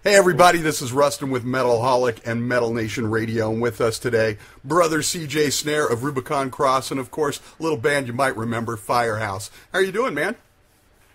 Hey everybody, this is Rustin with Metalholic and Metal Nation Radio, and with us today, brother CJ Snare of Rubicon Cross, and of course, a little band you might remember, Firehouse. How are you doing, man?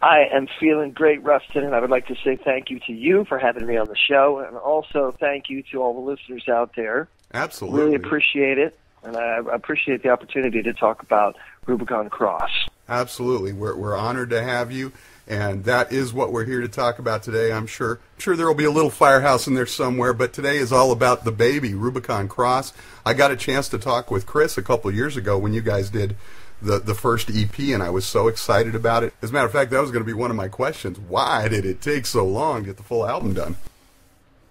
I am feeling great, Rustin, and I would like to say thank you to you for having me on the show, and also thank you to all the listeners out there. Absolutely. Really appreciate it, and I appreciate the opportunity to talk about Rubicon Cross. Absolutely. We're honored to have you. And that is what we're here to talk about today. I'm sure there will be a little Firehouse in there somewhere, but today is all about the baby, Rubicon Cross. I got a chance to talk with Chris a couple years ago when you guys did the first EP, and I was so excited about it. As a matter of fact, that was going to be one of my questions. Why did it take so long to get the full album done?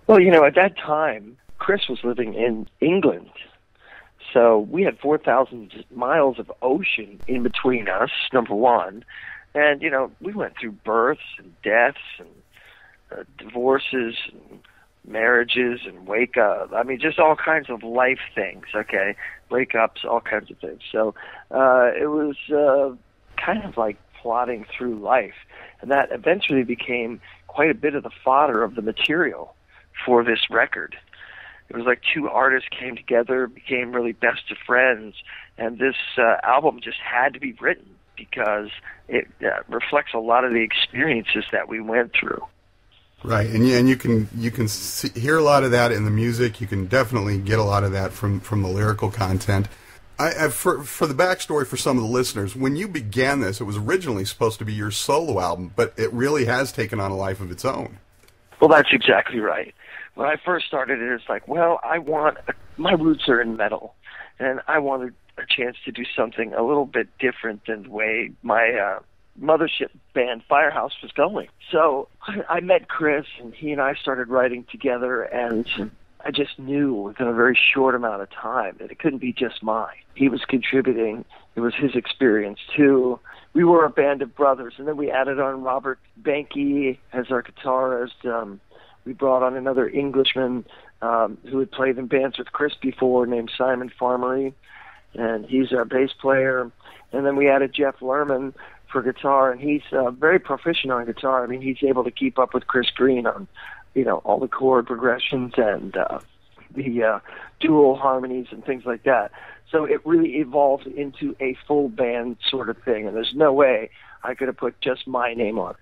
Well, at that time, Chris was living in England. So we had 4,000 miles of ocean in between us, number one. And, we went through births and deaths and divorces and marriages and wake-up. I mean, just all kinds of life things, okay? Breakups, all kinds of things. So it was kind of like plodding through life. And that eventually became quite a bit of the fodder of the material for this record. It was like two artists came together, became really best of friends, and this album just had to be written, because it reflects a lot of the experiences that we went through. Right, and you can hear a lot of that in the music. You can definitely get a lot of that from the lyrical content. For the backstory for some of the listeners, when you began this, it was originally supposed to be your solo album, but it really has taken on a life of its own. Well, that's exactly right. When I first started it, it's like, well, my roots are in metal, and I wanted a chance to do something a little bit different than the way my mothership band Firehouse was going. So I met Chris, and he and I started writing together, and I just knew within a very short amount of time that it couldn't be just mine. He was contributing. It was his experience, too. We were a band of brothers, and then we added on Robert Benke as our guitarist. We brought on another Englishman who had played in bands with Chris before, named Simon Farmery, and he's our bass player. And then we added Jeff Lerman for guitar, and he's very proficient on guitar. I mean, he's able to keep up with Chris Green on, all the chord progressions and the dual harmonies and things like that. So it really evolved into a full band sort of thing, and there's no way I could have put just my name on it.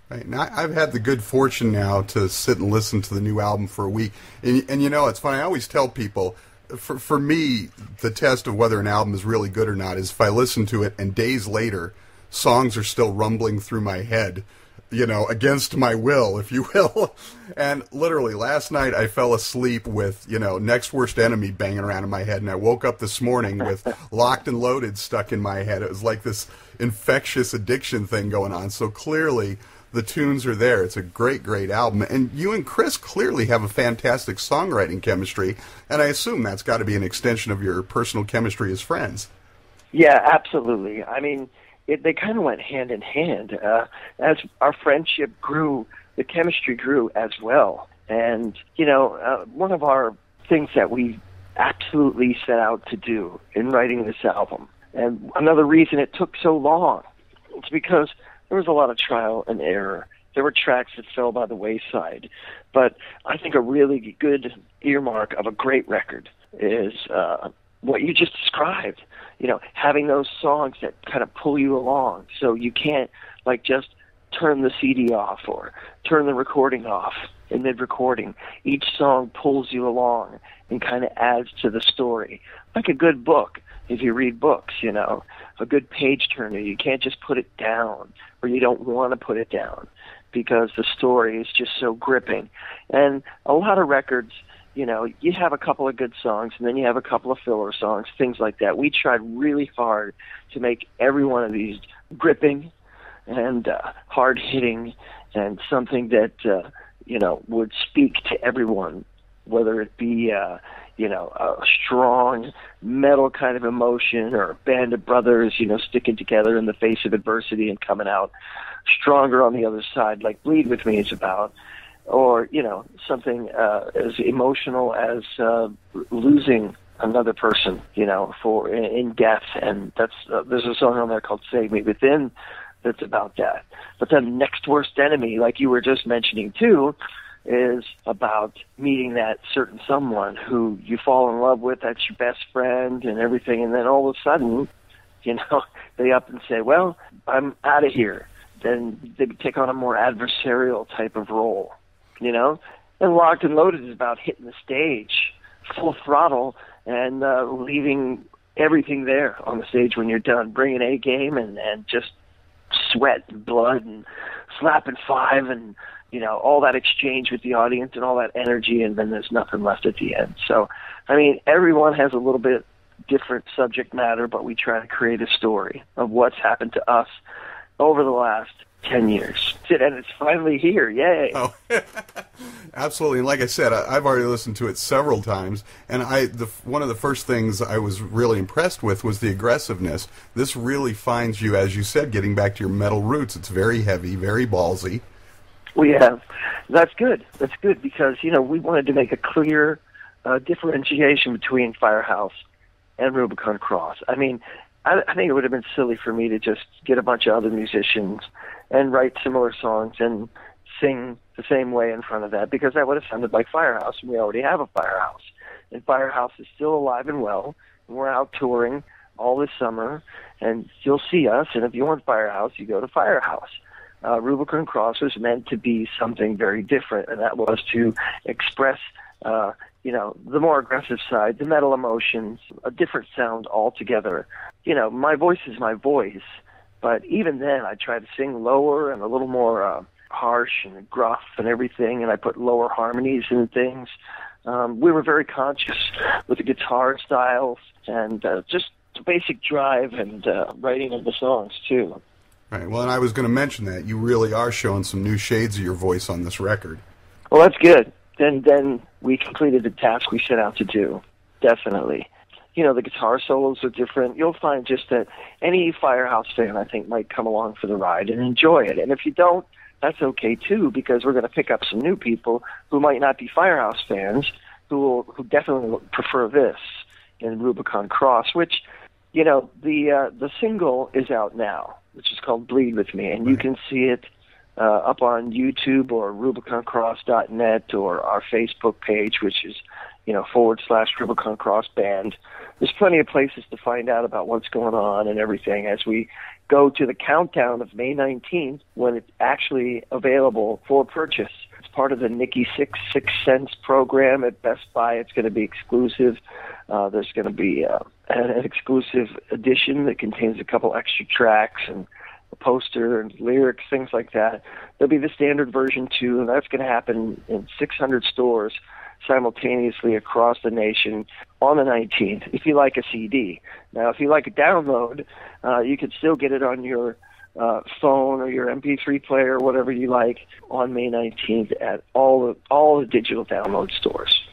Right. And I've had the good fortune now to sit and listen to the new album for a week. And it's funny, I always tell people, for me, the test of whether an album is really good or not is if I listen to it and days later, songs are still rumbling through my head, against my will, if you will. And literally, last night I fell asleep with, Next Worst Enemy banging around in my head, and I woke up this morning with Locked and Loaded stuck in my head. It was like this infectious addiction thing going on. So clearly, the tunes are there. It's a great, great album. And you and Chris clearly have a fantastic songwriting chemistry, and I assume that's got to be an extension of your personal chemistry as friends. Yeah, absolutely. I mean, they kind of went hand in hand. As our friendship grew, the chemistry grew as well. And, one of our things that we absolutely set out to do in writing this album, and another reason it took so long, it's because there was a lot of trial and error. There were tracks that fell by the wayside. But I think a really good earmark of a great record is what you just described. Having those songs that kind of pull you along, so you can't just turn the CD off or turn the recording off in mid-recording. Each song pulls you along and kind of adds to the story. Like a good book, if you read books, a good page turner. You can't just put it down, or you don't want to put it down, because the story is just so gripping. And a lot of records, you have a couple of good songs, and then you have a couple of filler songs, things like that. We tried really hard to make every one of these gripping and hard-hitting, and something that, would speak to everyone, whether it be, a strong metal kind of emotion, or a band of brothers, sticking together in the face of adversity and coming out stronger on the other side, like Bleed With Me is about, or, something as emotional as losing another person, in death. And there's a song on there called Save Me Within that's about that. But then Next Worst Enemy, like you were just mentioning too, is about meeting that certain someone who you fall in love with, that's your best friend and everything, and then all of a sudden, they up and say, well, I'm out of here. Then they take on a more adversarial type of role, And Locked and Loaded is about hitting the stage full throttle and leaving everything there on the stage when you're done, bringing A game and just sweat and blood and slapping five and, all that exchange with the audience and all that energy, and then there's nothing left at the end. So, everyone has a little bit different subject matter, but we try to create a story of what's happened to us over the last 10 years. And it's finally here. Yay. Oh, absolutely. And like I said, I've already listened to it several times, and one of the first things I was really impressed with was the aggressiveness. This really finds you, as you said, getting back to your metal roots. It's very heavy, very ballsy. We have. That's good. That's good because, we wanted to make a clear differentiation between Firehouse and Rubicon Cross. I think it would have been silly for me to just get a bunch of other musicians and write similar songs and sing the same way in front of that, because that would have sounded like Firehouse, and we already have a Firehouse. And Firehouse is still alive and well, and we're out touring all this summer, and you'll see us, and if you want Firehouse, you go to Firehouse. Rubicon Cross was meant to be something very different, and that was to express the more aggressive side, the metal emotions, a different sound altogether. My voice is my voice, but even then I try to sing lower and a little more harsh and gruff and everything, and I put lower harmonies in things. We were very conscious with the guitar styles and just the basic drive and writing of the songs, too. Right. Well, and I was going to mention that. You really are showing some new shades of your voice on this record. Well, that's good. Then we completed the task we set out to do, definitely. The guitar solos are different. You'll find just that any Firehouse fan, I think, might come along for the ride and enjoy it. And if you don't, that's okay, too, because we're going to pick up some new people who might not be Firehouse fans who definitely prefer this in Rubicon Cross, which, the single is out now, which is called Bleed With Me, and right. You can see it up on YouTube or RubiconCross.net or our Facebook page, which is, /Rubicon Cross Band. There's plenty of places to find out about what's going on and everything as we go to the countdown of May 19th when it's actually available for purchase. It's part of the Nikki Six Cents program at Best Buy. It's going to be exclusive. There's going to be an exclusive edition that contains a couple extra tracks and a poster and lyrics, things like that. There'll be the standard version, too, and that's going to happen in 600 stores simultaneously across the nation on the 19th, if you like a CD. Now, if you like a download, you can still get it on your phone or your MP3 player, whatever you like, on May 19th at all the digital download stores.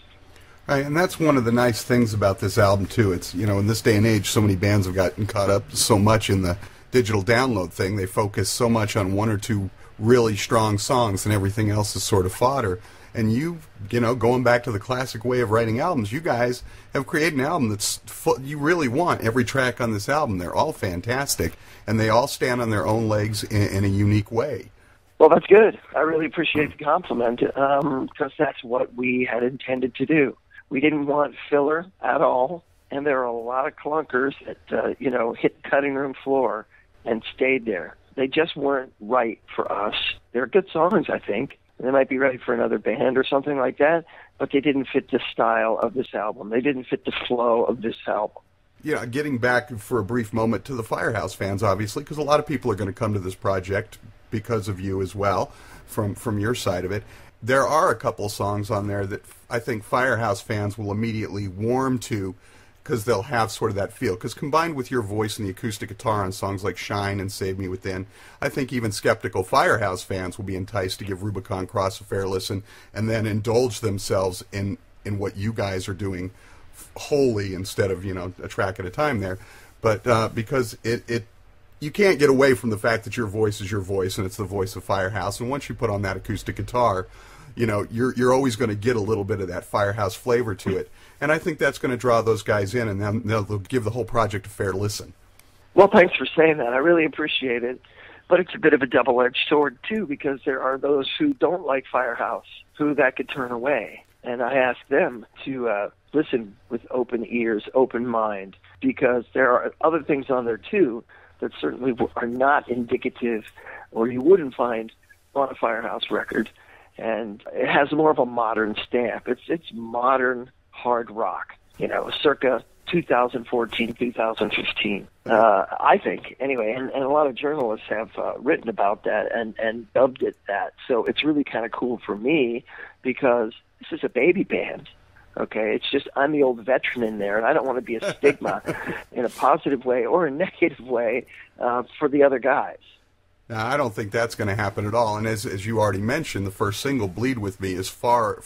Right, and that's one of the nice things about this album, too. It's, in this day and age, so many bands have gotten caught up so much in the digital download thing. They focus so much on one or two really strong songs, and everything else is sort of fodder. And you going back to the classic way of writing albums, you guys have created an album that's you really want every track on this album. They're all fantastic, and they all stand on their own legs in a unique way. Well, that's good. I really appreciate the compliment, because that's what we had intended to do. We didn't want filler at all, and there are a lot of clunkers that, hit the cutting room floor and stayed there. They just weren't right for us. They're good songs, I think. They might be right for another band or something like that, but they didn't fit the style of this album. They didn't fit the flow of this album. Yeah, getting back for a brief moment to the Firehouse fans, obviously, because a lot of people are going to come to this project because of you as well, from your side of it. There are a couple songs on there that I think Firehouse fans will immediately warm to, because they'll have sort of that feel. Because combined with your voice and the acoustic guitar on songs like Shine and Save Me Within, I think even skeptical Firehouse fans will be enticed to give Rubicon Cross a fair listen and then indulge themselves in what you guys are doing wholly instead of, a track at a time there. But because you can't get away from the fact that your voice is your voice and it's the voice of Firehouse. And once you put on that acoustic guitar, you're always going to get a little bit of that Firehouse flavor to it. And I think that's going to draw those guys in, and then they'll give the whole project a fair listen. Well, thanks for saying that. I really appreciate it. But it's a bit of a double-edged sword, too, because there are those who don't like Firehouse, who that could turn away. And I ask them to listen with open ears, open mind, because there are other things on there, too, that certainly are not indicative, or you wouldn't find on a Firehouse record. And it has more of a modern stamp. It's modern hard rock, circa 2014, 2015. I think, anyway, and a lot of journalists have written about that and dubbed it that. So it's really kind of cool for me because this is a baby band. Okay, it's just I'm the old veteran in there, and I don't want to be a stigma in a positive way or a negative way for the other guys. Now, I don't think that's going to happen at all. And as you already mentioned, the first single, "Bleed With Me," is far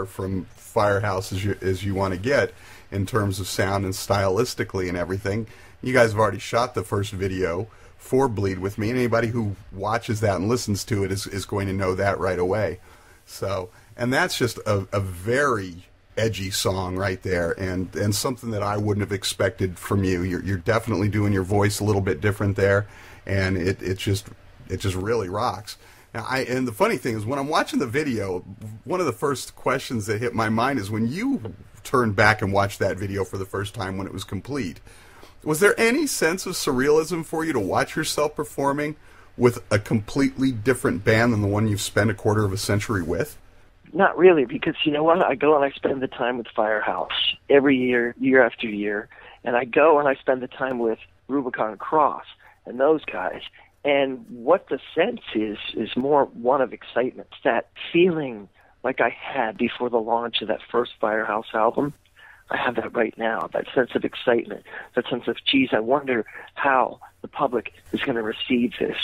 from Firehouse as you want to get in terms of sound and stylistically and everything. You guys have already shot the first video for "Bleed With Me," and anybody who watches that and listens to it is going to know that right away. So, and that's just a very edgy song right there, and something that I wouldn't have expected from you. You're definitely doing your voice a little bit different there, and it just really rocks. Now, and the funny thing is, when I'm watching the video, one of the first questions that hit my mind is when you turned back and watched that video for the first time when it was complete. Was there any sense of surrealism for you to watch yourself performing with a completely different band than the one you've spent a quarter of a century with? Not really, because you know what? I go and I spend the time with Firehouse every year, year after year, and I go and I spend the time with Rubicon Cross and those guys. And what the sense is more one of excitement. It's that feeling like I had before the launch of that first Firehouse album. I have that right now, that sense of excitement, that sense of, geez, I wonder how the public is going to receive this,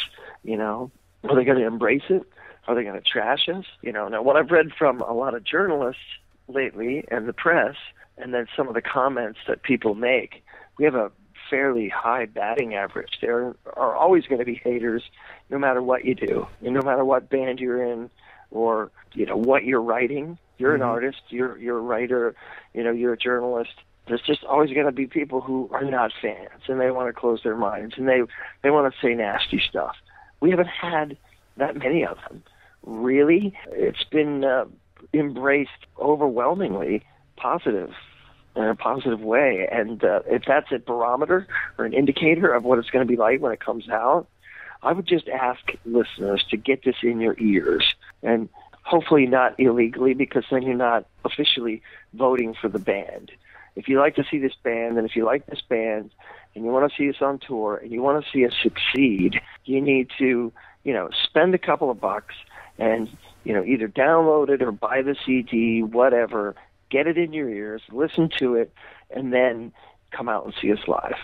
Are they going to embrace it? Are they going to trash us? Now what I've read from a lot of journalists lately and the press, and then some of the comments that people make, we have a fairly high batting average. There are always going to be haters no matter what you do, no matter what band you're in or, what you're writing. You're an artist, you're a writer, you're a journalist. There's just always going to be people who are not fans, and they want to close their minds, and they want to say nasty stuff. We haven't had that many of them. Really, it's been embraced overwhelmingly positive in a positive way. And if that's a barometer or an indicator of what it's going to be like when it comes out, I would just ask listeners to get this in your ears, and hopefully not illegally, because then you're not officially voting for the band. If you like to see this band, and if you like this band, and you want to see us on tour, and you want to see us succeed, you need to, spend a couple of bucks and, either download it or buy the CD, whatever, get it in your ears, listen to it, and then come out and see us live.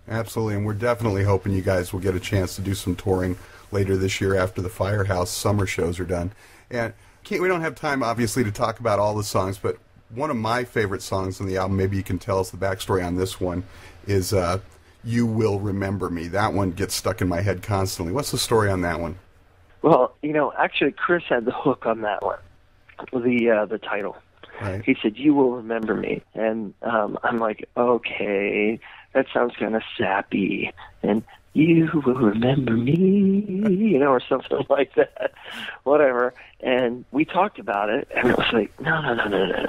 Absolutely, and we're definitely hoping you guys will get a chance to do some touring later this year after the Firehouse summer shows are done. And we don't have time, obviously, to talk about all the songs, but one of my favorite songs on the album, maybe you can tell us the backstory on this one, is "You Will Remember Me." That one gets stuck in my head constantly. What's the story on that one? Well, actually, Chris had the hook on that one, the title. Right. He said, "You will remember me." And I'm like, okay, that sounds kind of sappy. And "You will remember me," or something like that. Whatever. And we talked about it, and it was like, no.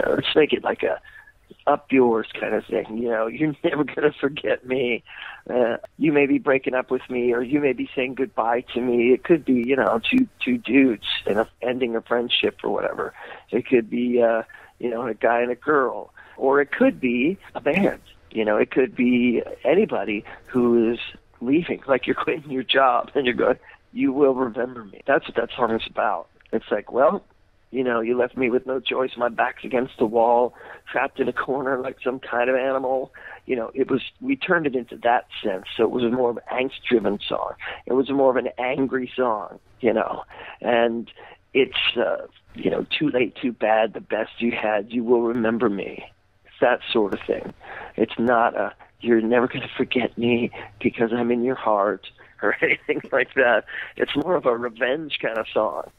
Let's make it like a up yours kind of thing. You're never going to forget me. You may be breaking up with me, or you may be saying goodbye to me. It could be, two dudes ending a friendship or whatever. It could be, a guy and a girl, or it could be a band. It could be anybody who is leaving, like you're quitting your job and you're going, "You will remember me." That's what that song is about. It's like, well, you left me with no choice. My back's against the wall, trapped in a corner like some kind of animal. We turned it into that sense. So it was more of an angst-driven song. It was more of an angry song, and it's, too late, too bad, the best you had, you will remember me. It's that sort of thing. It's not you're never going to forget me because I'm in your heart or anything like that. It's more of a revenge kind of song.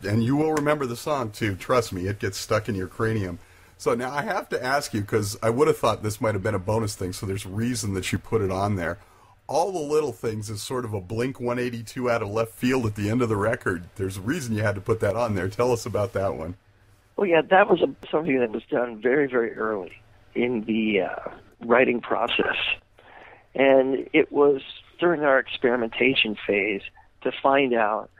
And you will remember the song, too. Trust me, it gets stuck in your cranium. So now I have to ask you, because I would have thought this might have been a bonus thing, so there's reason that you put it on there. All the Little Things is sort of a Blink 182 out of left field at the end of the record. There's a reason you had to put that on there. Tell us about that one. Well, yeah, that was something that was done very, very early in the writing process. And it was during our experimentation phase to find out,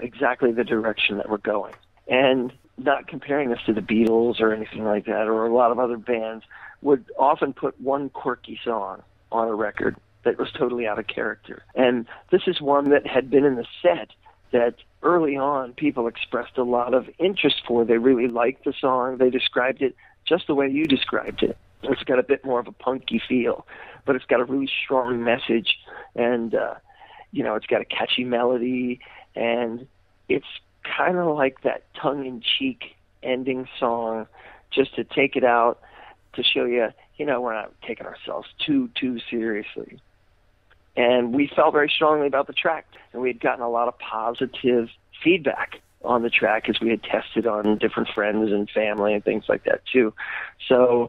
exactly the direction that we're going. And not comparing this to the Beatles or anything like that, or a lot of other bands would often put one quirky song on a record that was totally out of character. And this is one that had been in the set that early on people expressed a lot of interest for. They really liked the song. They described it just the way you described it. It's got a bit more of a punky feel, but it's got a really strong message, and it's got a catchy melody, and it's kind of like that tongue-in-cheek ending song, just to take it out to show you, we're not taking ourselves too seriously. And we felt very strongly about the track, and we had gotten a lot of positive feedback on the track as we had tested on different friends and family and things like that too. So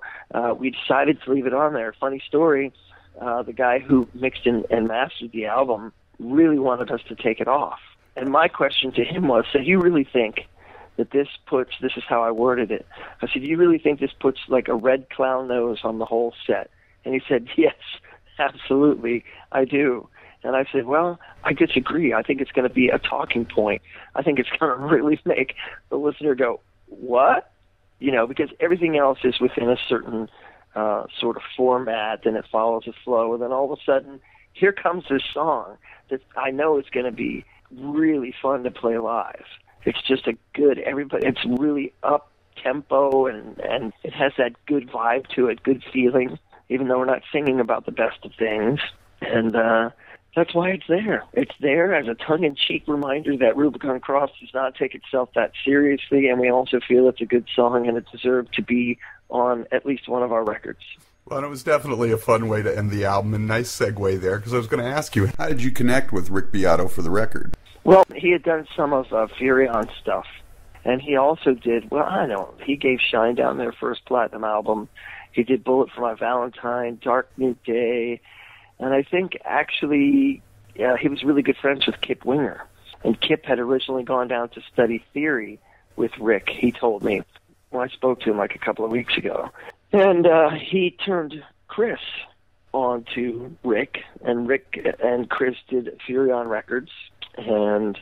we decided to leave it on there. Funny story, the guy who mixed and mastered the album really wanted us to take it off. And my question to him was, so you really think that this is how I worded it. I said, do you really think this puts like a red clown nose on the whole set? And he said, yes, absolutely, I do. And I said, well, I disagree. I think it's going to be a talking point. I think it's going to really make the listener go, what? Because everything else is within a certain sort of format, and it follows a flow. And then all of a sudden, here comes this song that I know is going to be really fun to play live. It's just it's really up tempo, and it has that good vibe to it, good feeling, even though we're not singing about the best of things. And that's why it's there. It's there as a tongue-in-cheek reminder that Rubicon Cross does not take itself that seriously, and we also feel it's a good song and it deserved to be on at least one of our records. Well, and it was definitely a fun way to end the album, and nice segue there, because I was going to ask you, how did you connect with Rick Beato for the record? Well, he had done some of Furion stuff, and he also did, he gave Shinedown their first platinum album. He did Bullet for My Valentine, Dark New Day, and I think actually he was really good friends with Kip Winger. And Kip had originally gone down to study theory with Rick, he told me, when I spoke to him like a couple of weeks ago. And he turned Chris on to Rick, and Rick and Chris did Furion Records, and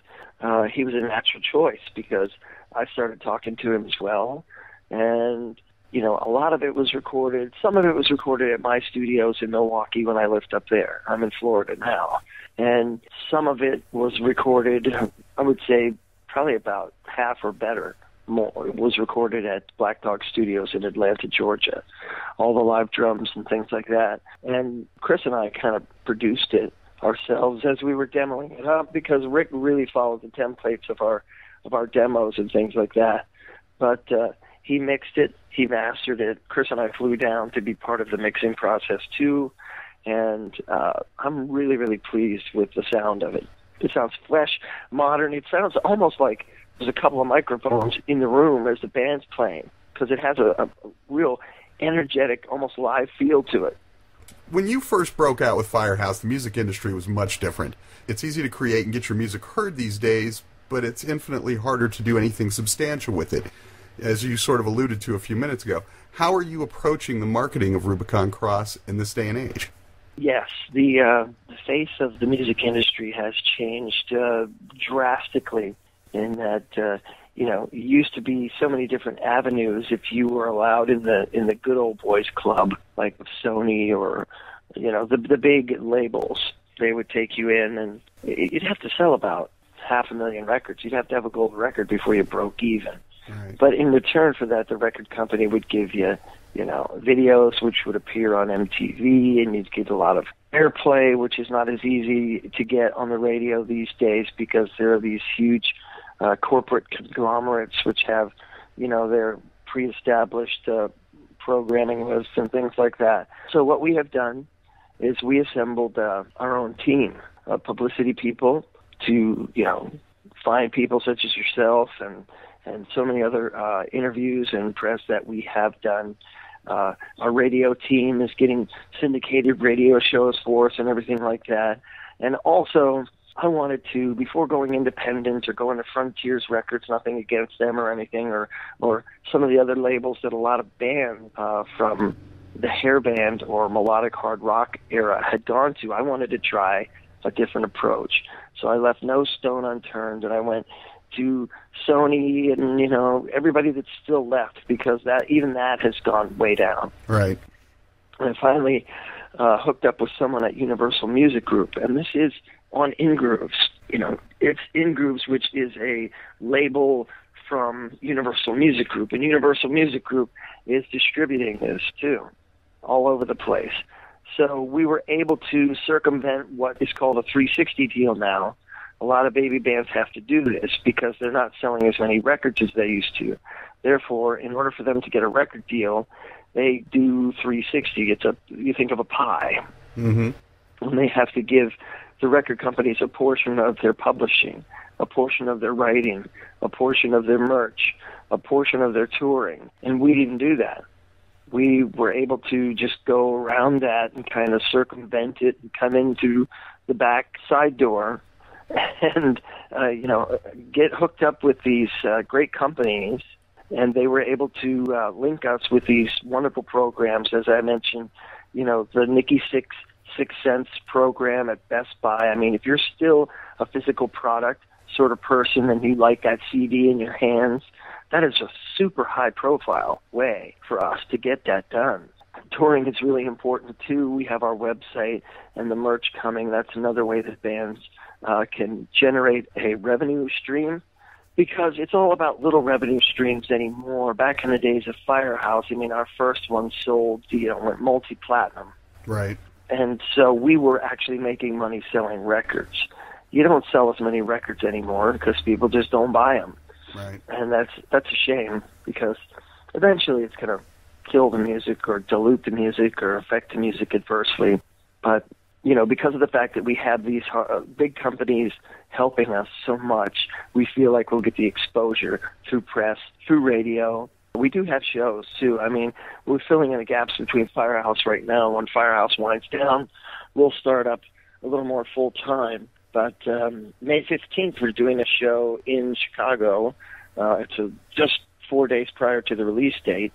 he was a natural choice because I started talking to him as well. And, a lot of it was recorded. Some of it was recorded at my studios in Milwaukee when I lived up there. I'm in Florida now. And some of it was recorded, I would say, probably about half or better. More. It was recorded at Black Dog Studios in Atlanta, Georgia. All the live drums and things like that. And Chris and I kind of produced it ourselves as we were demoing it up, because Rick really followed the templates of our demos and things like that. But he mixed it, he mastered it. Chris and I flew down to be part of the mixing process too, and I'm really, really pleased with the sound of it. It sounds fresh, modern. It sounds almost like there's a couple of microphones in the room as the band's playing, because it has a real energetic, almost live feel to it. When you first broke out with Firehouse, the music industry was much different. It's easy to create and get your music heard these days, but it's infinitely harder to do anything substantial with it, as you sort of alluded to a few minutes ago. How are you approaching the marketing of Rubicon Cross in this day and age? Yes, the face of the music industry has changed drastically, in that it used to be so many different avenues if you were allowed in the good old boys club, like Sony or the big labels. They would take you in, and you'd have to sell about 500,000 records. You'd have to have a gold record before you broke even. Right. But in return for that, the record company would give you videos which would appear on MTV, and you'd get a lot of airplay, which is not as easy to get on the radio these days, because there are these huge corporate conglomerates which have, their pre-established programming lists and things like that. So what we have done is we assembled our own team of publicity people to, find people such as yourself and so many other interviews and press that we have done. Our radio team is getting syndicated radio shows for us and everything like that. And also, I wanted to, before going independent or going to Frontiers Records, nothing against them or anything, or some of the other labels that a lot of bands from the hair band or melodic hard rock era had gone to, I wanted to try a different approach. So I left no stone unturned, and I went to Sony and, you know, everybody that's still left, because even that has gone way down. Right. And I finally hooked up with someone at Universal Music Group, and this is on Ingrooves. You know, it's Ingrooves, which is a label from Universal Music Group, and Universal Music Group is distributing this too, all over the place. So we were able to circumvent what is called a 360 deal now. A lot of baby bands have to do this because they're not selling as many records as they used to. Therefore, in order for them to get a record deal, they do 360. You think of a pie. Mm-hmm. And they have to give the record companies a portion of their publishing, a portion of their writing, a portion of their merch, a portion of their touring. And we didn't do that. We were able to just go around that and kind of circumvent it and come into the back side door and, get hooked up with these great companies. And they were able to link us with these wonderful programs, as I mentioned, you know, the Nikki Six Cents program at Best Buy. I mean, if you're still a physical product sort of person and you like that CD in your hands, that is a super high-profile way for us to get that done. Touring is really important, too. We have our website and the merch coming. That's another way that bands can generate a revenue stream, because it's all about little revenue streams anymore. Back in the days of Firehouse, I mean, our first one sold, went multi-platinum. Right. And so we were actually making money selling records. You don't sell as many records anymore because people just don't buy them. Right. And that's a shame, because eventually it's going to kill the music or dilute the music or affect the music adversely. But, because of the fact that we have these big companies helping us so much, we feel like we'll get the exposure through press, through radio. We do have shows, too. I mean, we're filling in the gaps between Firehouse right now. When Firehouse winds down, we'll start up a little more full-time. But May 15th, we're doing a show in Chicago. It's just 4 days prior to the release date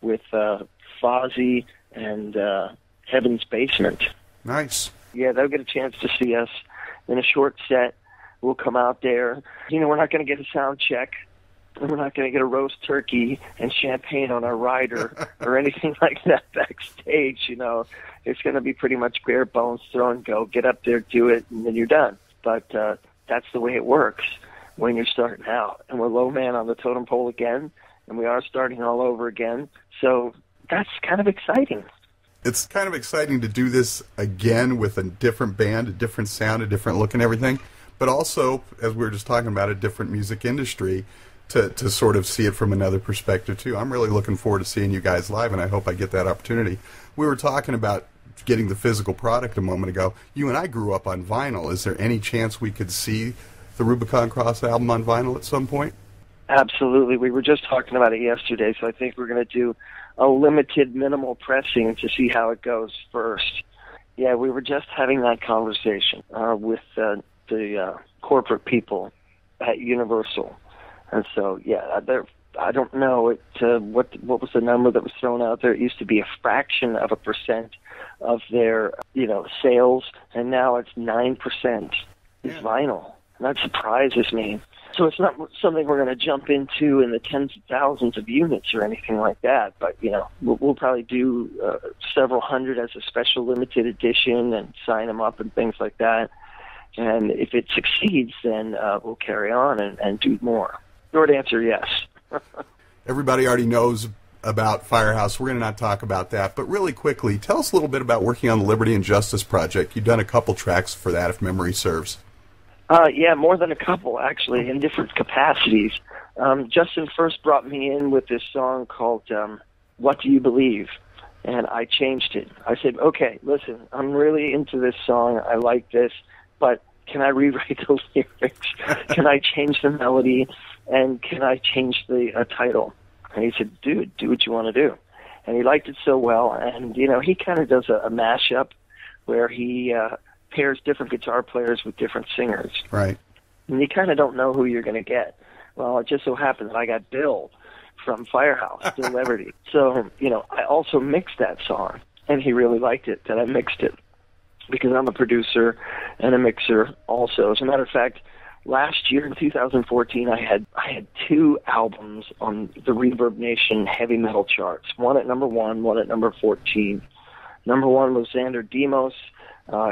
with Fozzy and Heaven's Basement. Nice. Yeah, they'll get a chance to see us in a short set. We'll come out there. We're not going to get a sound check. And we're not going to get a roast turkey and champagne on our rider or anything like that backstage. It's going to be pretty much bare bones, throw and go, get up there, do it, and then you're done. But that's the way it works when you're starting out. And we're low man on the totem pole again, and we are starting all over again. So that's kind of exciting. It's kind of exciting to do this again with a different band, a different sound, a different look and everything. But also, as we were just talking about, a different music industry. To sort of see it from another perspective, too. I'm really looking forward to seeing you guys live, and I hope I get that opportunity. We were talking about getting the physical product a moment ago. You and I grew up on vinyl. Is there any chance we could see the Rubicon Cross album on vinyl at some point? Absolutely. We were just talking about it yesterday, so I think we're going to do a limited minimal pressing to see how it goes first. Yeah, we were just having that conversation with the corporate people at Universal. And so, yeah, I don't know what was the number that was thrown out there. It used to be a fraction of a percent of their sales, and now it's 9% is vinyl. And that surprises me. So it's not something we're going to jump into in the tens of thousands of units or anything like that. But we'll probably do several hundred as a special limited edition and sign them up and things like that. And if it succeeds, then we'll carry on and do more. Short answer, yes. Everybody already knows about Firehouse. We're going to not talk about that. But really quickly, tell us a little bit about working on the Liberty and Justice Project. You've done a couple tracks for that, if memory serves. Yeah, more than a couple, actually, in different capacities. Justin first brought me in with this song called What Do You Believe? And I changed it. I said, okay, listen, I'm really into this song. I like this, but can I rewrite the lyrics? Can I change the melody? And can I change the title? And he said, dude, do what you want to do. and he liked it so well. And, you know, he kind of does a mashup where he pairs different guitar players with different singers. Right. And you kind of don't know who you're going to get. Well, it just so happened that I got Bill from Firehouse, Bill Leverty. So, you know, I also mixed that song, and he really liked it that I mixed it, because I'm a producer and a mixer also. As a matter of fact, last year in 2014, I had 2 albums on the Reverb Nation heavy metal charts, one at number 1, one at number 14. Number 1 was Xander Demos.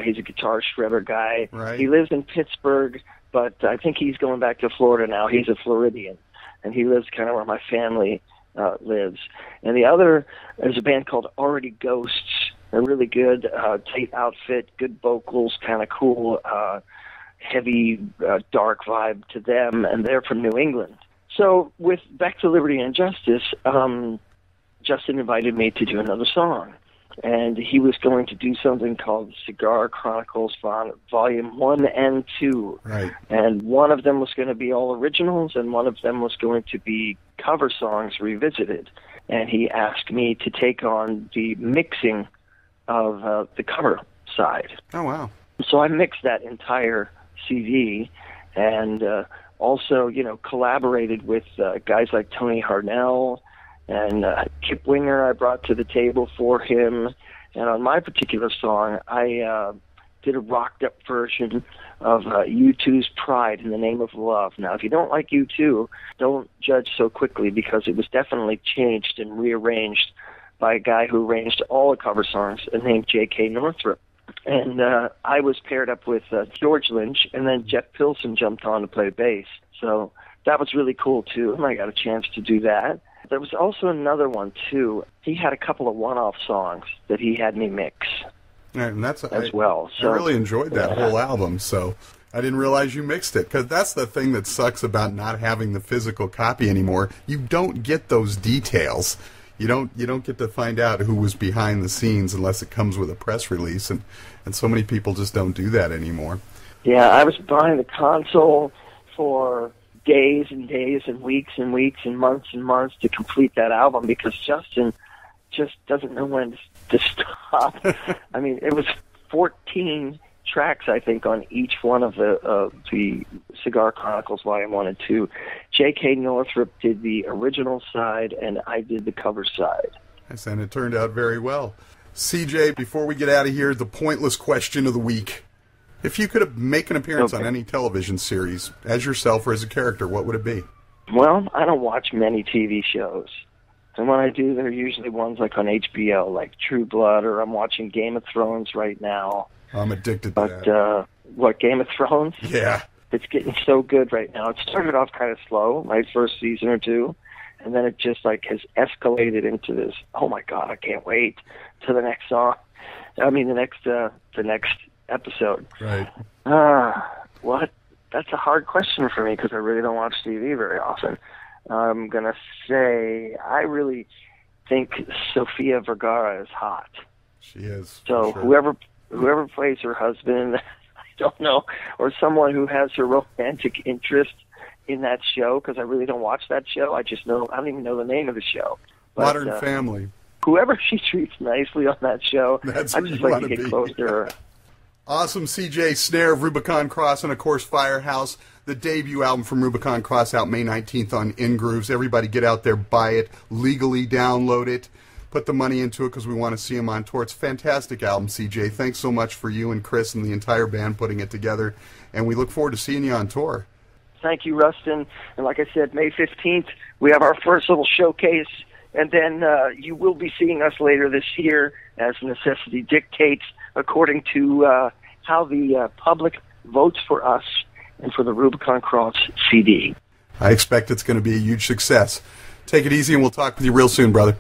He's a guitar shredder guy. Right. He lives in Pittsburgh, but I think he's going back to Florida now. He's a Floridian, and he lives kind of where my family lives. And the other is a band called Already Ghosts. They're really good, tight outfit, good vocals, kind of cool, heavy, dark vibe to them, and they're from New England. So with Back to Liberty and Justice, Justin invited me to do another song, and he was going to do something called Cigar Chronicles Volume 1 and 2. Right. And one of them was going to be all originals, and one of them was going to be cover songs revisited. And he asked me to take on the mixing of the cover side. Oh, wow. So I mixed that entire CD, and also, you know, collaborated with guys like Tony Harnell and Kip Winger I brought to the table for him. And on my particular song, I did a rocked-up version of U2's Pride in the Name of Love. Now, if you don't like U2, don't judge so quickly, because it was definitely changed and rearranged by a guy who arranged all the cover songs named J.K. Northrup. And I was paired up with George Lynch, and then Jeff Pilson jumped on to play bass. So that was really cool, too, and I got a chance to do that. There was also another one, too. He had a couple of one-off songs that he had me mix And that's as well. So, I really enjoyed that whole album, so I didn't realize you mixed it, because that's the thing that sucks about not having the physical copy anymore. You don't get those details. You don't get to find out who was behind the scenes unless it comes with a press release, and so many people just don't do that anymore. Yeah, I was behind the console for days and days and weeks and months to complete that album, because Justin just doesn't know when to stop. I mean, it was 14 tracks, I think, on each one of the Cigar Chronicles Volume 1 and 2. J.K. Northrup did the original side, and I did the cover side. Yes, and it turned out very well. CJ, before we get out of here, the pointless question of the week. If you could make an appearance on any television series, as yourself or as a character, what would it be? Well, I don't watch many TV shows. And when I do, they're usually ones like on HBO, like True Blood, or I'm watching Game of Thrones right now. I'm addicted to that. But, what, Game of Thrones? Yeah. It's getting so good right now. It started off kind of slow, my first season or two, and then it just, like, has escalated into this, oh, my God, I can't wait to the next song. I mean, the next episode. Right. What? That's a hard question for me, because I really don't watch TV very often. I'm going to say I really think Sofia Vergara is hot. She is. So sure. whoever plays her husband, I don't know, or someone who has her romantic interest in that show, because I really don't watch that show. I don't even know the name of the show. But, Modern Family. Whoever she treats nicely on that show, That's I where just you like to wanna get be. close to her. Awesome. CJ Snare of Rubicon Cross, and of course Firehouse, the debut album from Rubicon Cross, out May 19th on InGrooves. Everybody get out there, buy it, legally download it, put the money into it, because we want to see him on tour. It's a fantastic album, CJ. Thanks so much for you and Chris and the entire band putting it together, and we look forward to seeing you on tour. Thank you, Rustin. And like I said, May 15th, we have our first little showcase, and then you will be seeing us later this year, as necessity dictates, according to how the public votes for us and for the Rubicon Cross CD. I expect it's going to be a huge success. Take it easy, and we'll talk with you real soon, brother.